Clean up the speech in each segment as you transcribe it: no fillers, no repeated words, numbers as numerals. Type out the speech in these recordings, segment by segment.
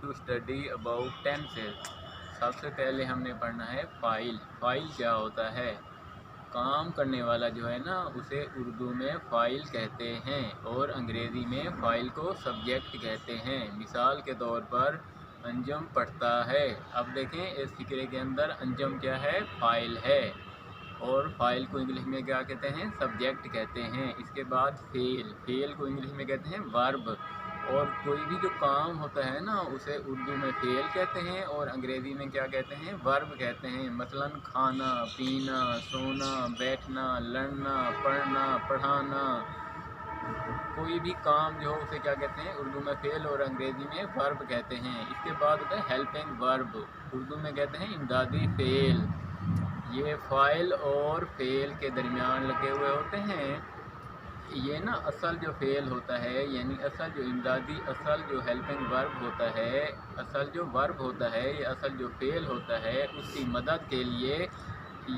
to study about tenses। सबसे पहले हमने पढ़ना है फ़ाइल। फ़ाइल क्या होता है? काम करने वाला जो है ना, उसे उर्दू में फ़ाइल कहते हैं और अंग्रेज़ी में फ़ाइल को सब्जेक्ट कहते हैं। मिसाल के तौर पर अंजम पढ़ता है। अब देखें इस फिक्रे के अंदर अंजम क्या है? फ़ाइल है। और फ़ाइल को इंग्लिश में क्या कहते हैं? सब्जेक्ट कहते हैं। इसके बाद फ़ेल, फ़ेल को इंग्लिश में कहते हैं वर्ब। और कोई भी जो काम होता है ना, उसे उर्दू में फ़ेल कहते हैं और अंग्रेज़ी में क्या कहते हैं? वर्ब कहते हैं। मसलन खाना, पीना, सोना, बैठना, लड़ना, पढ़ना, पढ़ाना, कोई भी काम जो हो उसे क्या कहते हैं? उर्दू में फ़ेल और अंग्रेज़ी में वर्ब कहते हैं। इसके बाद होता है हेल्पिंग वर्ब, उर्दू में कहते हैं इमदादी फ़ेल। ये फ़ाइल और फ़ेल के दरमियान लगे हुए होते हैं। ये ना असल जो फ़ेल होता है, यानी असल जो इमदादी, असल जो हेल्पिंग वर्ब होता है, असल जो वर्ब होता है, ये असल जो फ़ेल होता है, उसकी मदद के लिए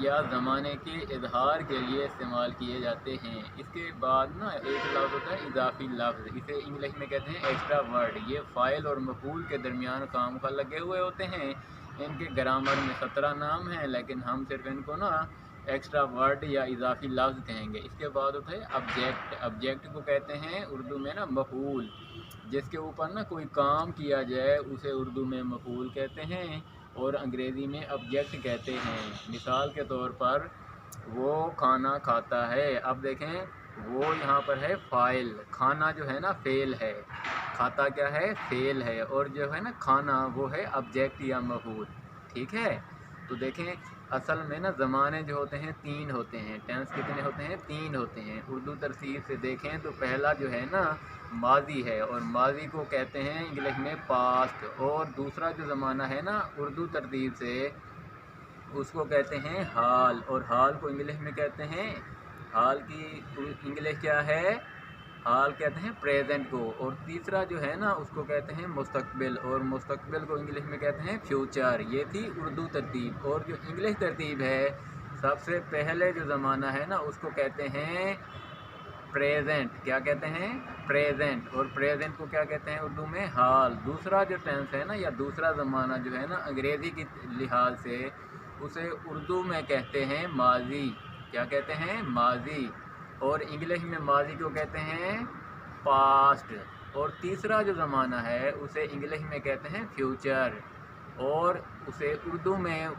या ज़माने के इजहार के लिए इस्तेमाल किए जाते हैं। इसके बाद ना एक लफ्ज़ होता है इजाफ़ी लफ्ज़, इसे इंग्लिश में कहते हैं एक्स्ट्रा वर्ड। ये फ़ाइल और मफ़ूल के दरमियान काम का लगे हुए होते हैं। इनके ग्रामर में 17 नाम हैं, लेकिन हम सिर्फ इनको ना एक्स्ट्रा वर्ड या इजाफ़ी लफ्ज़ कहेंगे। इसके बाद होता है ऑब्जेक्ट। ऑब्जेक्ट को कहते हैं उर्दू में ना मफ़ूल। जिसके ऊपर ना कोई काम किया जाए उसे उर्दू में मफ़ूल कहते हैं और अंग्रेज़ी में ऑब्जेक्ट कहते हैं। मिसाल के तौर पर वो खाना खाता है। अब देखें वो यहाँ पर है फ़ाइल, खाना जो है ना फ़ेल है, खाता क्या है? फ़ेल है। और जो है ना खाना वो है ऑब्जेक्ट या मफ़ूल। ठीक है, तो देखें असल में ना ज़माने जो होते हैं 3 होते हैं। टेंस कितने होते हैं? 3 होते हैं। उर्दू तरतीब से देखें तो पहला जो है ना माज़ी है और माज़ी को कहते हैं इंग्लिश में पास्ट। और दूसरा जो ज़माना है ना उर्दू तरतीब से, उसको कहते हैं हाल। और हाल को इंग्लिश में कहते हैं, हाल की इंग्लिश क्या है? हाल कहते हैं प्रेजेंट को। और तीसरा जो है ना उसको कहते हैं मुस्तकबिल, और मुस्तकबिल को इंग्लिश में कहते हैं फ्यूचर। ये थी उर्दू तरतीब। और जो इंग्लिश तरतीब है, सबसे पहले जो ज़माना है ना उसको कहते हैं प्रेजेंट। क्या कहते हैं? प्रेजेंट। और प्रेजेंट को क्या कहते हैं उर्दू में? हाल। दूसरा जो टेंस है ना या दूसरा ज़माना जो है ना अंग्रेज़ी की लिहाज से, उसे उर्दू में कहते हैं माज़ी। क्या कहते हैं? माज़ी। और इंग्लिश में माज़ी को कहते हैं पास्ट। और तीसरा जो ज़माना है उसे इंग्लिश में कहते हैं फ्यूचर। और उसे उर्दू में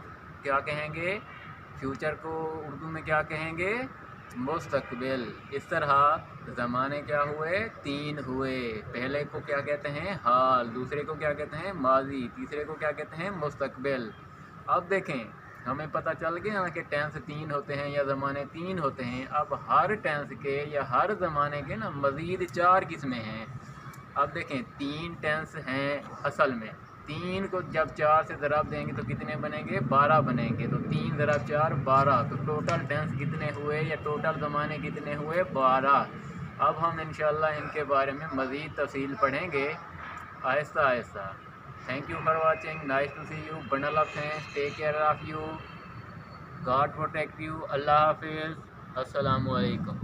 क्या कहेंगे? फ्यूचर को उर्दू में क्या कहेंगे? मुस्तकबिल। इस तरह ज़माने क्या हुए? 3 हुए। पहले को क्या कहते हैं? हाल। दूसरे को क्या कहते हैं? माज़ी। तीसरे को क्या कहते हैं? मुस्तकबिल। अब देखें हमें पता चल गया कि टेंस 3 होते हैं या ज़माने 3 होते हैं। अब हर टेंस के या हर ज़माने के ना मज़ीद 4 किस्में हैं। अब देखें 3 टेंस हैं असल में। 3 को जब 4 से ज़रब देंगे तो कितने बनेंगे? 12 बनेंगे। तो 3 ज़रब 4 12। तो टोटल टेंस कितने हुए या टोटल ज़माने कितने हुए? 12। अब हम इंशाअल्लाह इनके बारे में मज़ीद तफ़सील पढ़ेंगे Aahista Aahista. Thank you for watching. Nice to see you. Bundle of thanks. Take care of you. God protect you. Allah Hafiz. Assalamu alaikum.